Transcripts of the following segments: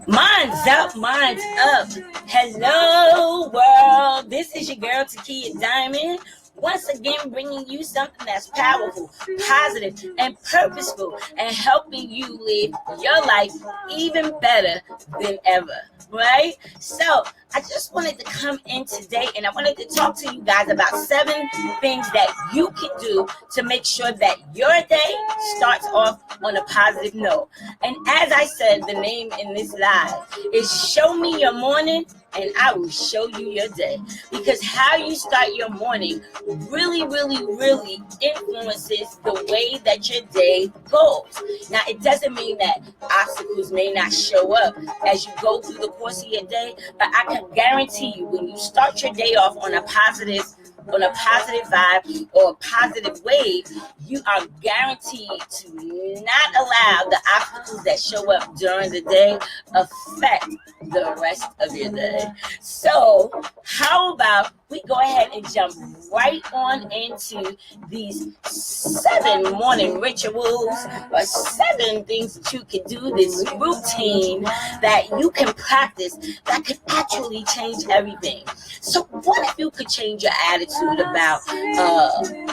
Minds up, minds up. Hello, world. This is your girl, Takiyah Diamond. Once again, bringing you something that's powerful, positive, and purposeful, and helping you live your life even better than ever. Right? So, I just wanted to come in today and I wanted to talk to you guys about 7 things that you can do to make sure that your day starts off on a positive note. And as I said, the name in this live is Show Me Your Morning and I will show you your day. Because how you start your morning really, really, really influences the way that your day goes. Now, it doesn't mean that obstacles may not show up as you go through the course of your day, but I can guarantee you when you start your day off on a positive vibe or a positive wave, you are guaranteed to not allow the obstacles that show up during the day affect the rest of your day. So how about we go ahead and jump right on into these 7 morning rituals or 7 things that you can do, this routine that you can practice that could actually change everything. So what if you could change your attitude about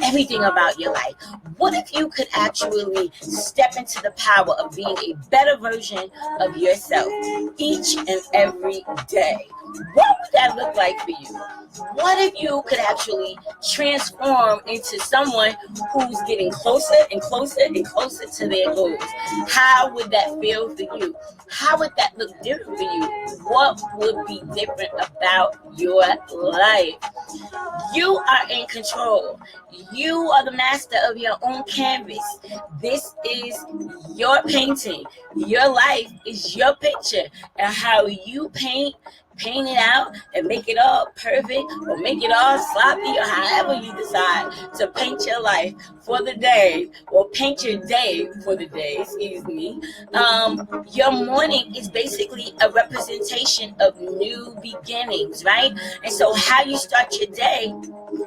everything about your life? What if you could actually step into the power of being a better version of yourself each and every day? What would that look like for you? What if you could actually transform into someone who's getting closer and closer and closer to their goals? How would that feel for you? How would that look different for you? What would be different about your life? You are in control. You are the master of your own canvas. This is your painting. Your life is your picture. And how you paint it out and make it all perfect or make it all sloppy or however you decide to paint your life for the day or paint your day for the day, your morning is basically a representation of new beginnings, right? And so how you start your day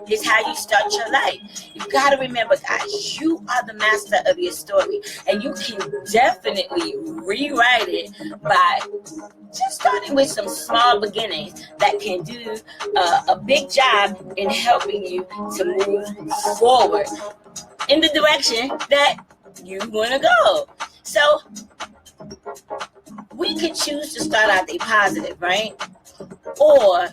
is how you start your life. You got to remember, guys, you are the master of your story and you can definitely rewrite it by just starting with some small beginnings that can do a big job in helping you to move forward in the direction that you want to go. So we could choose to start out day positive, right? Or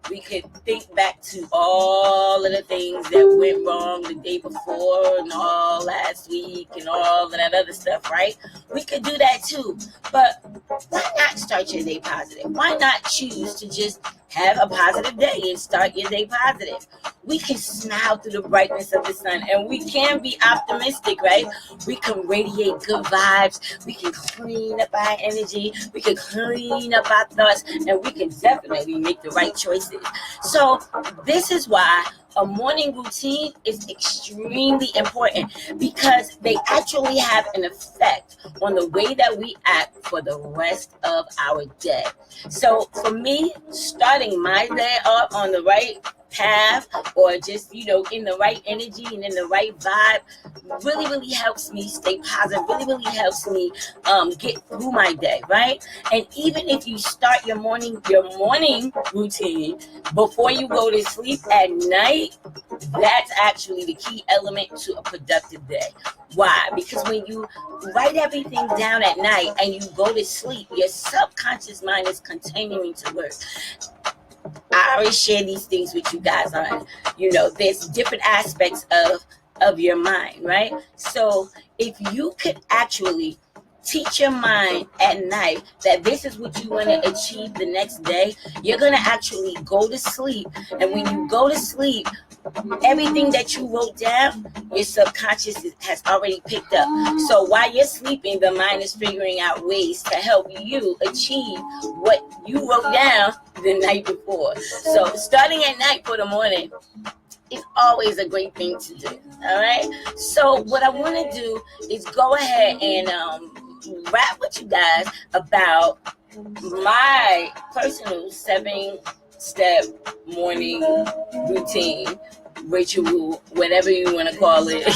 we could think back to all of the things that went wrong the day before and all last week and all of that other stuff, right? We could do that too. But why not start your day positive? Why not choose to just have a positive day and start your day positive? We can smile through the brightness of the sun and we can be optimistic, right? We can radiate good vibes. We can clean up our energy. We can clean up our thoughts and we can definitely make the right choices. So this is why a morning routine is extremely important because they actually have an effect on the way that we act for the rest of our day. So for me, starting my day off on the right path or just, in the right energy and in the right vibe really, really helps me stay positive, really, really helps me get through my day, right? And even if you start your morning routine before you go to sleep at night, that's actually the key element to a productive day. Why? Because when you write everything down at night and you go to sleep, your subconscious mind is continuing to work. I always share these things with you guys on, there's different aspects of your mind, right? So if you could actually teach your mind at night that this is what you want to achieve the next day, you're going to actually go to sleep. And when you go to sleep, everything that you wrote down, your subconscious has already picked up. So while you're sleeping, the mind is figuring out ways to help you achieve what you wrote down the night before. So starting at night for the morning is always a great thing to do. All right. So what I want to do is go ahead and rap with you guys about my personal 7-step morning routine ritual, whatever you want to call it.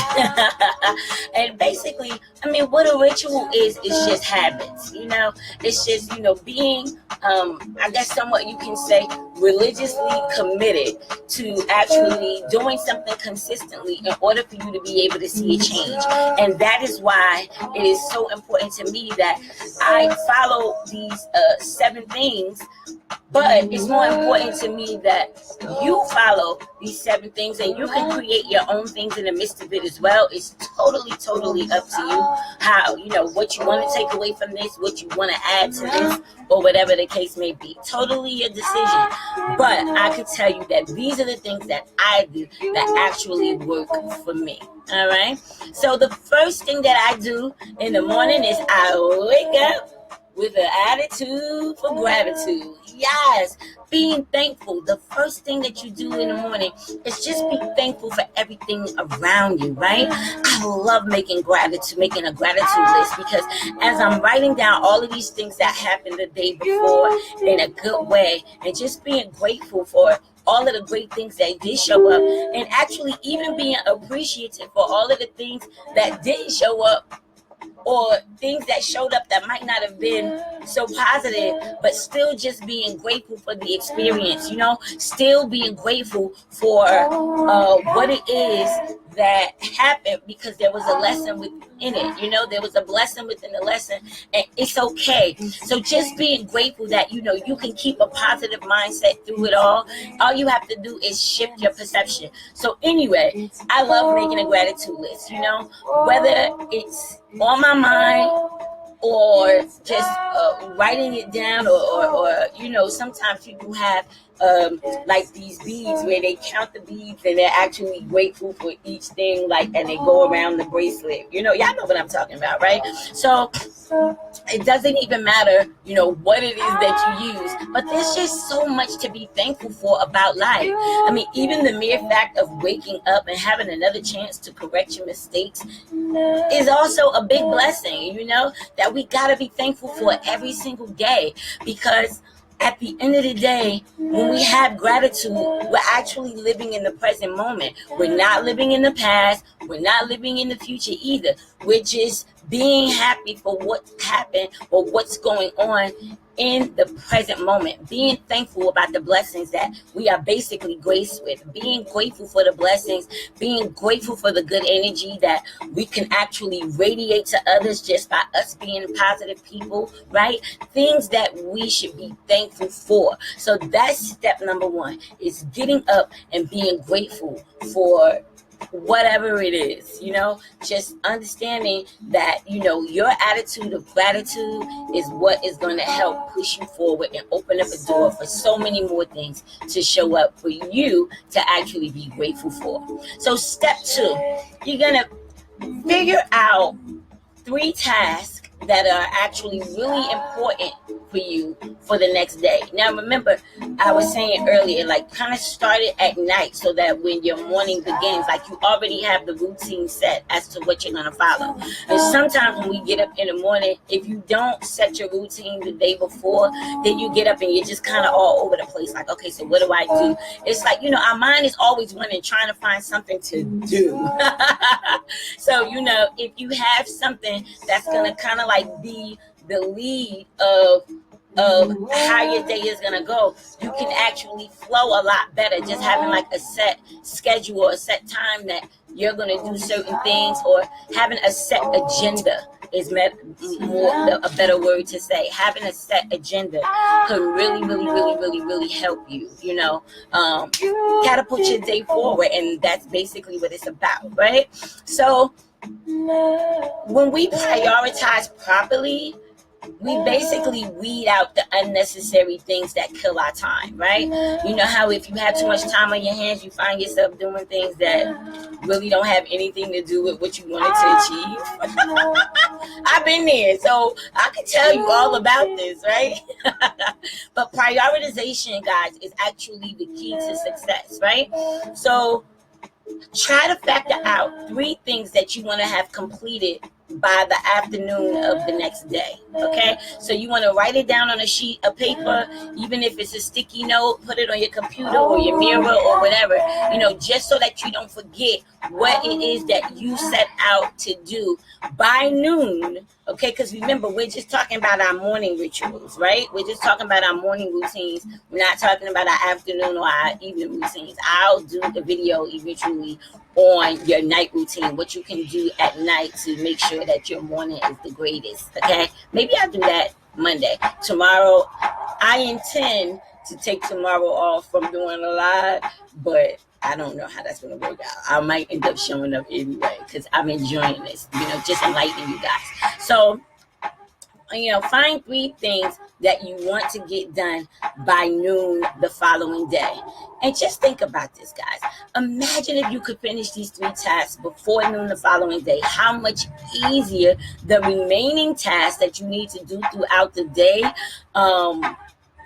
And basically, I mean, what a ritual is just habits, it's just, being, I guess somewhat you can say, religiously committed to actually doing something consistently in order for you to be able to see a change. And that is why it is so important to me that I follow these 7 things. But it's more important to me that you follow these 7 things, and you can create your own things in the midst of it as well. It's totally up to you how, what you want to take away from this, what you want to add to this, or whatever the case may be. Totally your decision. But I could tell you that these are the things that I do that actually work for me. All right. So the first thing that I do in the morning is I wake up with an attitude for gratitude. Yes, being thankful. The first thing that you do in the morning is just be thankful for everything around you, right? I love making a gratitude list, because as I'm writing down all of these things that happened the day before in a good way, and just being grateful for all of the great things that did show up, and actually even being appreciative for all of the things that didn't show up, or things that showed up that might not have been so positive, but still just being grateful for the experience, still being grateful for what it is that happened, because there was a lesson within it. There was a blessing within the lesson, and it's okay. So just being grateful that, you can keep a positive mindset through it all. All you have to do is shift your perception. So anyway, I love making a gratitude list, whether it's on my mind or just writing it down, or sometimes people have like these beads where they count the beads and they're actually grateful for each thing, and they go around the bracelet. Y'all know what I'm talking about, right? So it doesn't even matter, what it is that you use, but there's just so much to be thankful for about life. I mean, even the mere fact of waking up and having another chance to correct your mistakes is also a big blessing, that we got to be thankful for every single day, because at the end of the day, when we have gratitude, we're actually living in the present moment. We're not living in the past. We're not living in the future either. We're just being happy for what happened or what's going on in the present moment. Being thankful about the blessings that we are basically graced with. Being grateful for the blessings. Being grateful for the good energy that we can actually radiate to others just by us being positive people, right? Things that we should be thankful for. So that's step number 1, is getting up and being grateful for whatever it is, just understanding that, your attitude of gratitude is what is going to help push you forward and open up a door for so many more things to show up for you to actually be grateful for. So step 2, you're going to figure out 3 tasks that are actually really important for you for the next day. Now remember, I was saying earlier, kind of start it at night, so that when your morning begins, you already have the routine set as to what you're going to follow. And sometimes when we get up in the morning, if you don't set your routine the day before, then you get up and you're just kind of all over the place. Okay, so what do I do? It's our mind is always running, trying to find something to do. So, if you have something that's going to kind of be the lead of how your day is going to go, you can actually flow a lot better just having a set schedule or a set time that you're going to do certain things, or having a set agenda is a better word to say. Having a set agenda can really help you, catapult your day forward, and that's basically what it's about, right? So when we prioritize properly, we basically weed out the unnecessary things that kill our time, right? You know how if you have too much time on your hands, you find yourself doing things that really don't have anything to do with what you wanted to achieve. I've been there, so I can tell you all about this, right? But prioritization, guys, is actually the key to success, right? So try to factor out 3 things that you want to have completed by the afternoon of the next day. Okay, so you want to write it down on a sheet of paper, even if it's a sticky note, put it on your computer or your mirror or whatever, just so that you don't forget what it is that you set out to do by noon. Okay, because remember, we're just talking about our morning rituals, right? We're just talking about our morning routines. We're not talking about our afternoon or our evening routines. I'll do the video eventually on your night routine, what you can do at night to make sure that your morning is the greatest. Okay, maybe I'll do that Monday. Tomorrow, I intend to take tomorrow off from doing a live, but I don't know how that's going to work out. I might end up showing up anyway because I'm enjoying this, just enlightening you guys. So, find 3 things that you want to get done by noon the following day. And just think about this, guys. Imagine if you could finish these 3 tasks before noon the following day, how much easier the remaining tasks that you need to do throughout the day,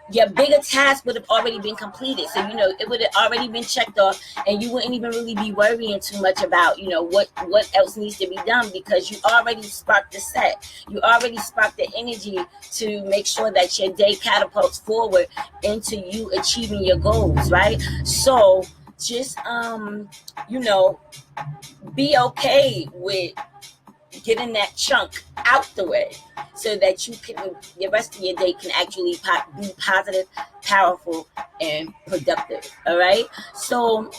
your bigger task would have already been completed. So, it would have already been checked off, and you wouldn't even really be worrying too much about, what else needs to be done, because you already sparked the set. You already sparked the energy to make sure that your day catapults forward into you achieving your goals, right? So just, be okay with getting that chunk out the way so that the rest of your day can actually be positive, powerful, and productive. All right. So,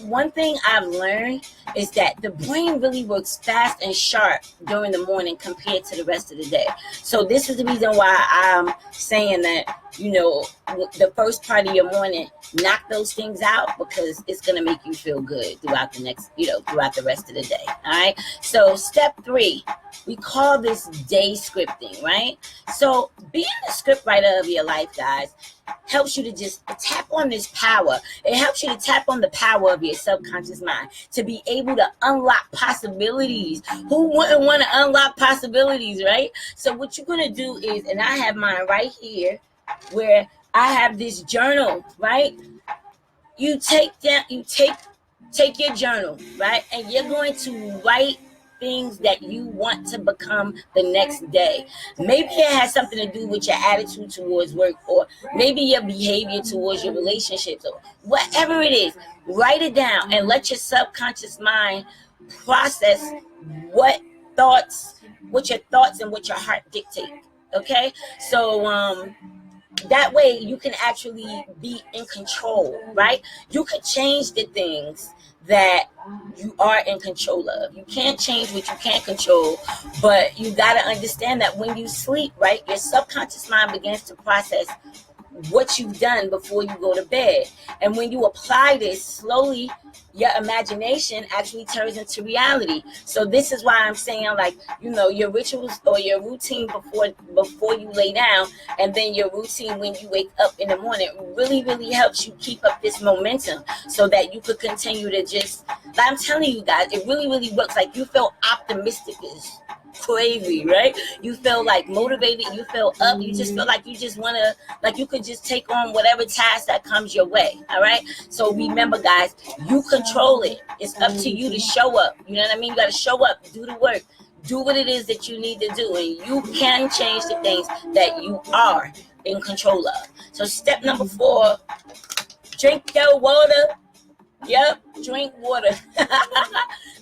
one thing I've learned is that the brain really works fast and sharp during the morning compared to the rest of the day. So this is the reason why I'm saying that, the first part of your morning, knock those things out, because it's going to make you feel good throughout the rest of the day. All right. So step 3, we call this day scripting, right? So being the script writer of your life, guys, helps you to just tap on this power. It helps you to tap on the power of your subconscious mind to be able to unlock possibilities. Who wouldn't want to unlock possibilities, right? So what you're going to do is, and I have mine right here, where I have this journal, right? You take your journal, right? And you're going to write things that you want to become the next day. Maybe it has something to do with your attitude towards work, or maybe your behavior towards your relationships, or whatever it is. Write it down and let your subconscious mind process what your thoughts and what your heart dictate. Okay? So that way you can actually be in control, right? You could change the things that you are in control of. You can't change what you can't control, but you got to understand that when you sleep, right, your subconscious mind begins to process what you've done before you go to bed. And when you apply this slowly, your imagination actually turns into reality. So this is why I'm saying, your rituals or your routine before you lay down, and then your routine when you wake up in the morning really, really helps you keep up this momentum so that you could continue to just, I'm telling you guys, it really, really works. Like, you feel optimistic as crazy, right? You feel like motivated, you feel up, you just feel like you just want to, like, you could just take on whatever task that comes your way. All right. So remember, guys, you control it. It's up to you to show up. You know what I mean? You got to show up, do the work, do what it is that you need to do, and you can change the things that you are in control of. So step number 4, drink your water. Yep, drink water.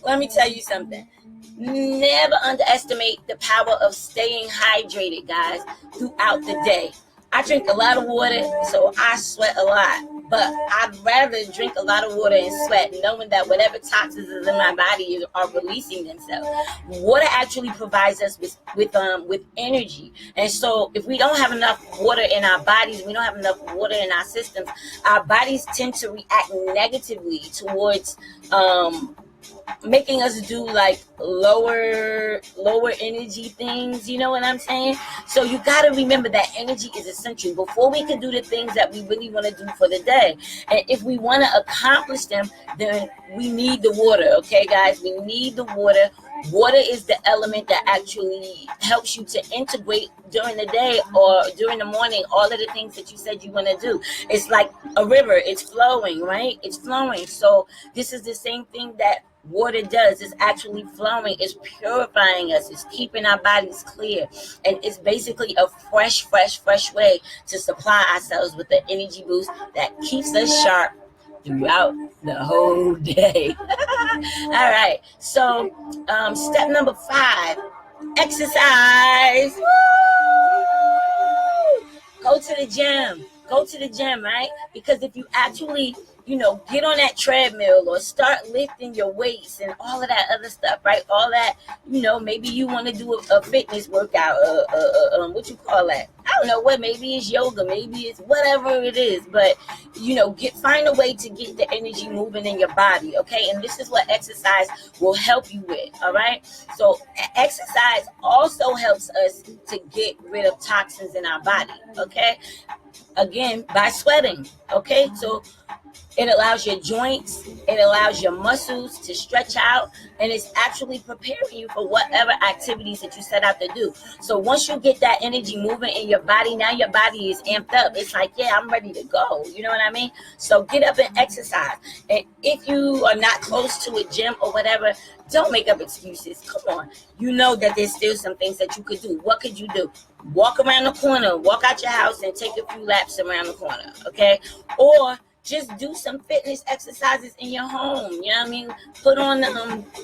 Let me tell you something. Never underestimate the power of staying hydrated, guys, throughout the day. I drink a lot of water, so I sweat a lot. But I'd rather drink a lot of water and sweat, knowing that whatever toxins is in my body are releasing themselves. Water actually provides us with energy. And so if we don't have enough water in our bodies, we don't have enough water in our systems, our bodies tend to react negatively towards making us do like lower energy things, you know what I'm saying? So you got to remember that energy is essential before we can do the things that we really want to do for the day. And if we want to accomplish them, then we need the water. Okay, guys, we need the water. Water is the element that actually helps you to integrate during the day or during the morning all of the things that you said you want to do. It's like a river. It's flowing, right? It's flowing. So this is the same thing that water does. It's actually flowing. It's purifying us. It's keeping our bodies clear. And it's basically a fresh way to supply ourselves with the energy boost that keeps us sharp throughout the whole day. All right. So step number 5, exercise. Go to the gym. Go to the gym, right? Because if you actually, get on that treadmill or start lifting your weights and all of that other stuff, right? All that, maybe you want to do a fitness workout, what you call that? I don't know what, maybe it's yoga, maybe it's whatever it is, but, find a way to get the energy moving in your body, okay? And this is what exercise will help you with, all right? So exercise also helps us to get rid of toxins in our body, okay? Again, by sweating, okay? So it allows your joints, it allows your muscles to stretch out, and it's actually preparing you for whatever activities that you set out to do. So once you get that energy moving in your body, now your body is amped up. It's like, yeah, I'm ready to go. You know what I mean? So get up and exercise. And if you are not close to a gym or whatever, don't make up excuses. Come on. You know that there's still some things that you could do. What could you do? Walk around the corner, walk out your house and take a few laps around the corner, okay? Or just do some fitness exercises in your home. You know what I mean? Put on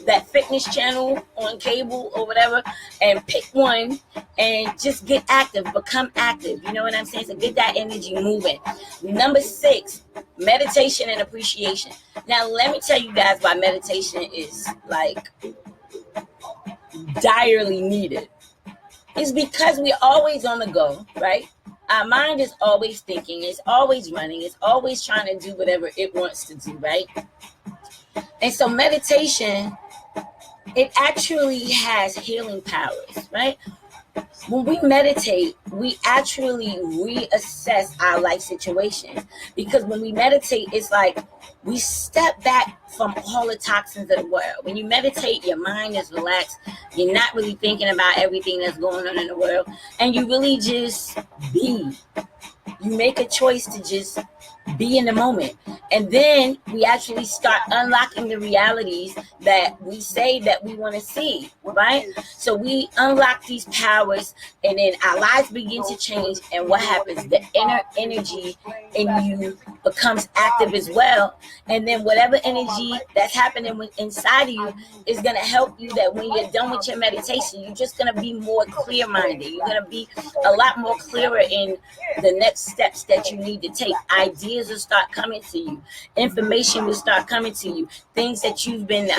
that fitness channel on cable or whatever and pick one and just get active, become active. You know what I'm saying? So get that energy moving. Number 6, meditation and appreciation. Now, let me tell you guys why meditation is like direly needed. It's because we're always on the go, right? Our mind is always thinking, it's always running, it's always trying to do whatever it wants to do, right? And so meditation, it actually has healing powers, right? When we meditate, we actually reassess our life situations, because when we meditate, it's like we step back from all the toxins of the world. When you meditate, your mind is relaxed. You're not really thinking about everything that's going on in the world, and you really just be. You make a choice to just be in the moment. And then we actually start unlocking the realities that we say that we want to see, right? So we unlock these powers, and then our lives begin to change. And what happens? The inner energy in you becomes active as well. And then whatever energy that's happening inside of you is going to help you, that when you're done with your meditation, you're just going to be more clear-minded. You're going to be a lot more clearer in the next steps that you need to take. Ideas will start coming to you. Information will start coming to you. Things that you've been,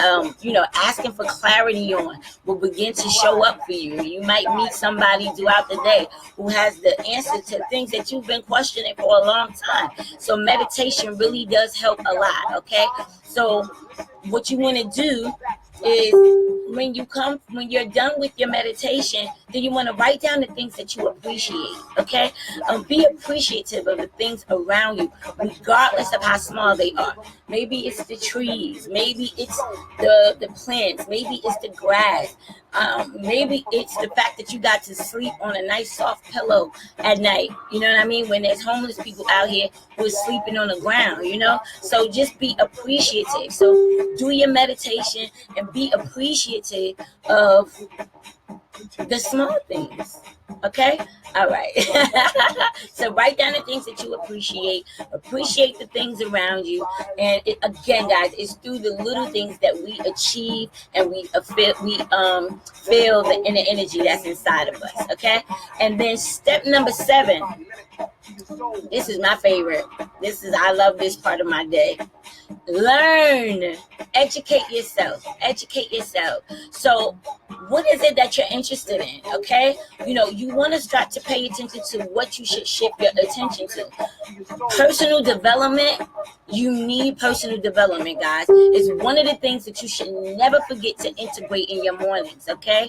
asking for clarity on will begin to show up for you. You might meet somebody throughout the day who has the answer to things that you've been questioning for a long time. So meditation really does help a lot, okay? So what you want to do is when you're done with your meditation, then you want to write down the things that you appreciate, okay? Be appreciative of the things around you, regardless of how small they are. Maybe it's the trees, maybe it's the plants, maybe it's the grass, maybe it's the fact that you got to sleep on a nice soft pillow at night. You know what I mean? When there's homeless people out here who are sleeping on the ground, so just be appreciative. So do your meditation and be appreciative of the small things. Okay? All right. So write down the things that you appreciate the things around you. And again, guys, it's through the little things that we achieve and we feel the inner energy that's inside of us. Okay? And then step number 7. This is my favorite. I love this part of my day. Learn. Educate yourself. So what is it that you're interested in? Okay? You want to start to pay attention to what you should shift your attention to. Personal development. You need personal development, guys. It's one of the things that you should never forget to integrate in your mornings, okay?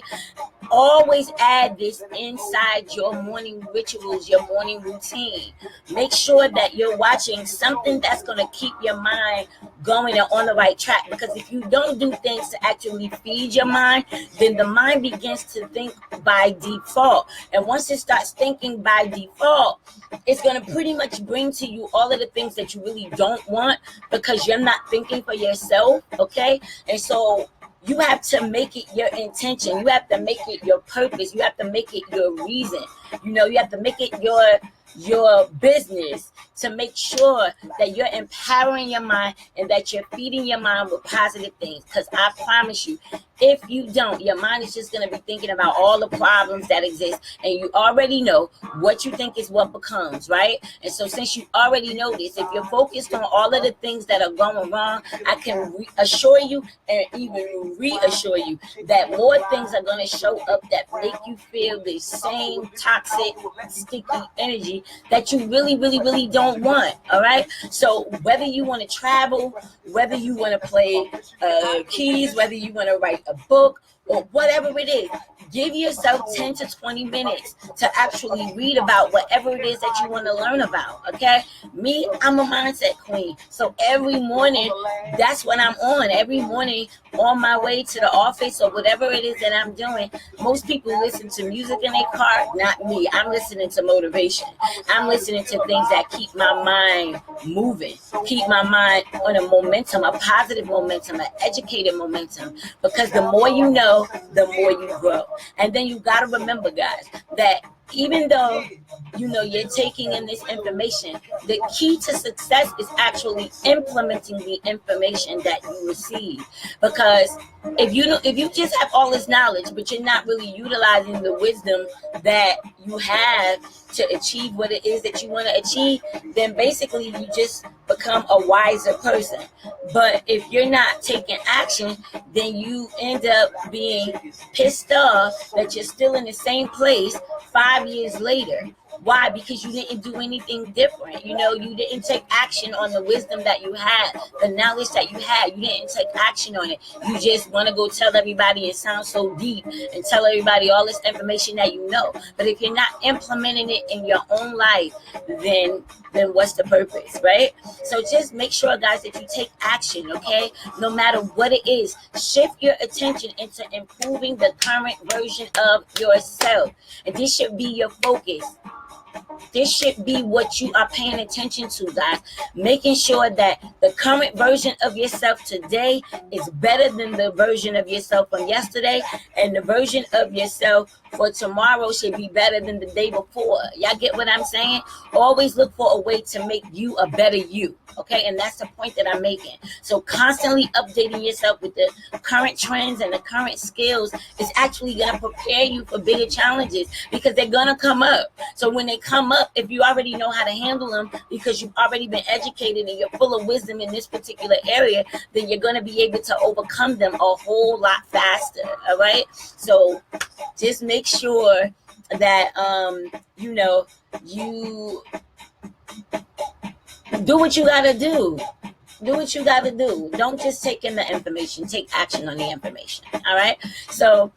Always add this inside your morning rituals, your morning routine. Make sure that you're watching something that's going to keep your mind going and on the right track. Because if you don't do things to actually feed your mind, then the mind begins to think by default. And once it starts thinking by default, it's going to pretty much bring to you all of the things that you really don't want, because you're not thinking for yourself. Okay. And so you have to make it your intention. You have to make it your purpose. You have to make it your reason. You have to make it your business to make sure that you're empowering your mind and that you're feeding your mind with positive things. Because I promise you, if you don't, your mind is just going to be thinking about all the problems that exist. And you already know what you think is what becomes, right? And so since you already know this, if you're focused on all of the things that are going wrong, I can assure you and even reassure you that more things are going to show up that make you feel the same toxic, sticky energy that you really, really, really don't want. All right. So whether you want to travel, whether you want to play keys, whether you want to write a book, or whatever it is, give yourself 10 to 20 minutes to actually read about whatever it is that you want to learn about. Okay. Me, I'm a mindset queen. So every morning, that's what I'm on. Every morning on my way to the office or whatever it is that I'm doing. Most people listen to music in their car. Not me. I'm listening to motivation. I'm listening to things that keep my mind moving, keep my mind on a momentum, a positive momentum, an educated momentum. Because the more you know, the more you grow. And then you got to remember, guys, that even though you're taking in this information, the key to success is actually implementing the information that you receive. Because if you just have all this knowledge but you're not really utilizing the wisdom that you have to achieve what it is that you want to achieve, then basically you just become a wiser person. But if you're not taking action, then you end up being pissed off that you're still in the same place 5 years later. Why? Because you didn't do anything different. You didn't take action on the wisdom that you had, the knowledge that you had. You didn't take action on it. You just want to go tell everybody it sounds so deep and tell everybody all this information that you know. But if you're not implementing it in your own life, then what's the purpose, right? So just make sure, guys, that you take action, okay? No matter what it is, shift your attention into improving the current version of yourself. And this should be your focus. This should be what you are paying attention to, guys. Making sure that the current version of yourself today is better than the version of yourself from yesterday, and the version of yourself for tomorrow should be better than the day before. Y'all get what I'm saying? Always look for a way to make you a better you, okay? And that's the point that I'm making. So constantly updating yourself with the current trends and the current skills is actually going to prepare you for bigger challenges, because they're going to come up. So when they come up, if you already know how to handle them because you've already been educated and you're full of wisdom in this particular area, then you're going to be able to overcome them a whole lot faster. All right. So just make sure that, you do what you got to do. Do what you got to do. Don't just take in the information. Take action on the information. All right. So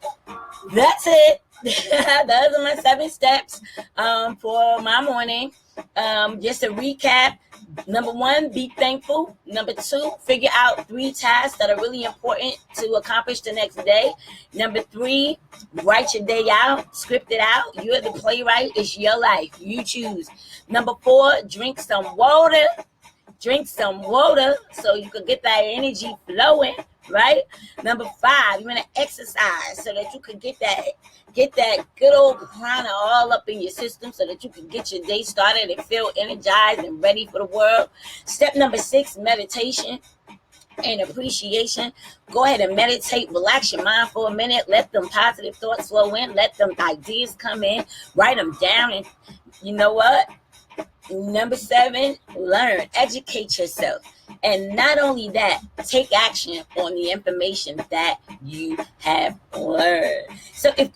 that's it. Those are my 7 steps for my morning. Just to recap: number 1, be thankful. Number 2, figure out 3 tasks that are really important to accomplish the next day. Number 3, write your day out, script it out. You're the playwright. It's your life. You choose. Number 4, drink some water. Drink some water so you can get that energy flowing, right? Number 5, you want to exercise so that you can get that good old prana all up in your system so that you can get your day started and feel energized and ready for the world. Step number 6, meditation and appreciation. Go ahead and meditate. Relax your mind for a minute. Let them positive thoughts flow in. Let them ideas come in. Write them down. And you know what? Number 7, learn. Educate yourself. And not only that, take action on the information that you have learned. So if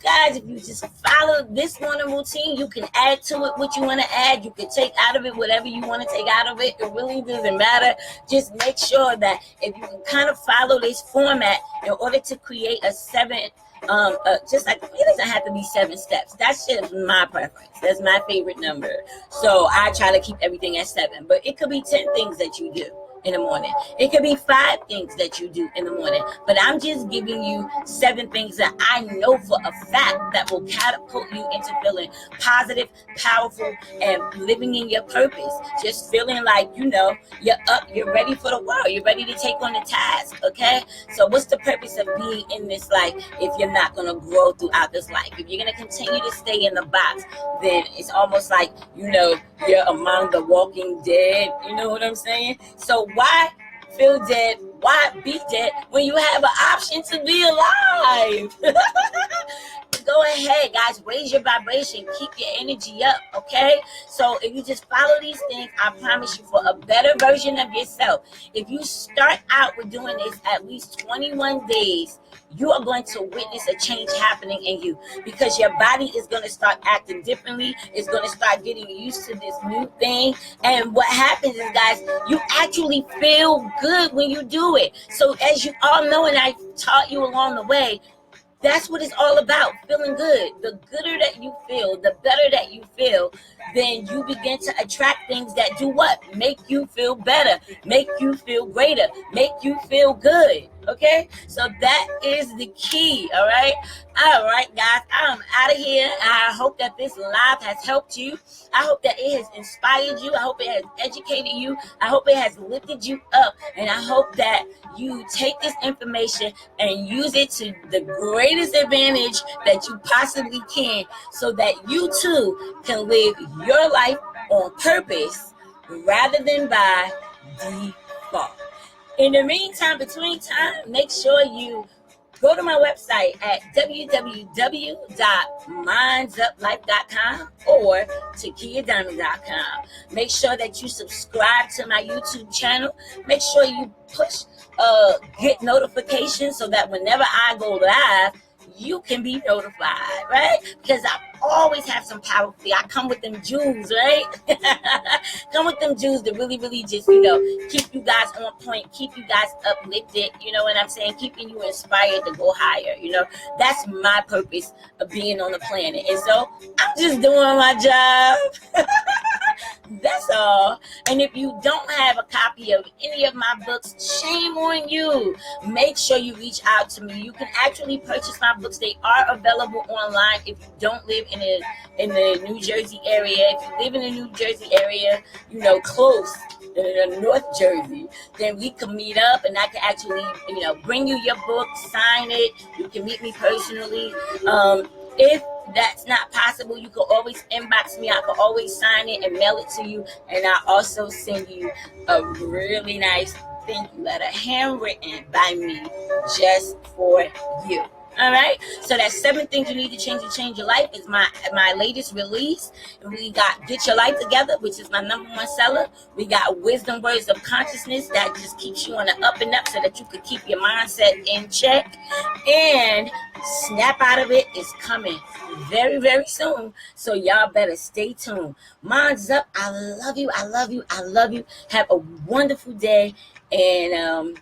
you just follow this morning routine, you can add to it what you want to add. You can take out of it whatever you want to take out of it. It really doesn't matter. Just make sure that if you can kind of follow this format in order to create a 7, just like, it doesn't have to be 7 steps. That's just my preference. That's my favorite number. So I try to keep everything at 7, but it could be 10 things that you do. in the morning. It could be 5 things that you do in the morning, but I'm just giving you 7 things that I know for a fact that will catapult you into feeling positive, powerful, and living in your purpose. Just feeling like, you're up, you're ready for the world, you're ready to take on the task, okay? So what's the purpose of being in this life if you're not going to grow throughout this life? If you're going to continue to stay in the box, then it's almost like, you're among the walking dead. You know what I'm saying? So why feel dead? Why be dead when you have an option to be alive? Go ahead, guys. Raise your vibration. Keep your energy up, okay? So if you just follow these things, I promise you for a better version of yourself. If you start out with doing this at least 21 days, you are going to witness a change happening in you because your body is going to start acting differently. It's going to start getting used to this new thing. And what happens is, guys, you actually feel good when you do it. So as you all know, and I taught you along the way, that's what it's all about, feeling good. The gooder that you feel, the better that you feel, then you begin to attract things that do what? Make you feel better, make you feel greater, make you feel good. Okay, so that is the key. All right, guys, I'm out of here. I hope that this live has helped you. I hope that it has inspired you. I hope it has educated you. I hope it has lifted you up, and I hope that you take this information and use it to the greatest advantage that you possibly can, so that you too can live your life on purpose rather than by default. In the meantime, between time, make sure you go to my website at www.mindsuplife.com or TakiyahDiamond.com. Make sure that you subscribe to my YouTube channel. Make sure you push get notifications so that whenever I go live, you can be notified, right? Because I always have some power. I come with them jewels, right? Come with them jewels to really, really just, keep you guys on point, keep you guys uplifted, you know what I'm saying? Keeping you inspired to go higher, That's my purpose of being on the planet. And so I'm just doing my job. That's all. And if you don't have a copy of any of my books, shame on you. Make sure you reach out to me. You can actually purchase my books. They are available online if you don't live in the New Jersey area. If you live in the New Jersey area, close in North Jersey, then we can meet up and I can actually, bring you your book, sign it. You can meet me personally. If that's not possible, you can always inbox me. I can always sign it and mail it to you. And I also send you a really nice thank you letter, handwritten by me, just for you. All right, so that's 7 things you need to change your life is my latest release. We got Get Your Life Together, which is my #1 seller. We got Wisdom Words of Consciousness that just keeps you on the up and up so that you can keep your mindset in check. And Snap Out of It is coming very, very soon, so y'all better stay tuned. Mind's up. I love you. I love you. I love you. Have a wonderful day, and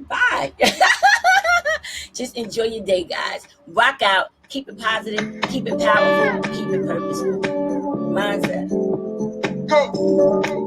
bye. Just enjoy your day, guys. Rock out. Keep it positive. Keep it powerful. Keep it purposeful. Mind's up. Go.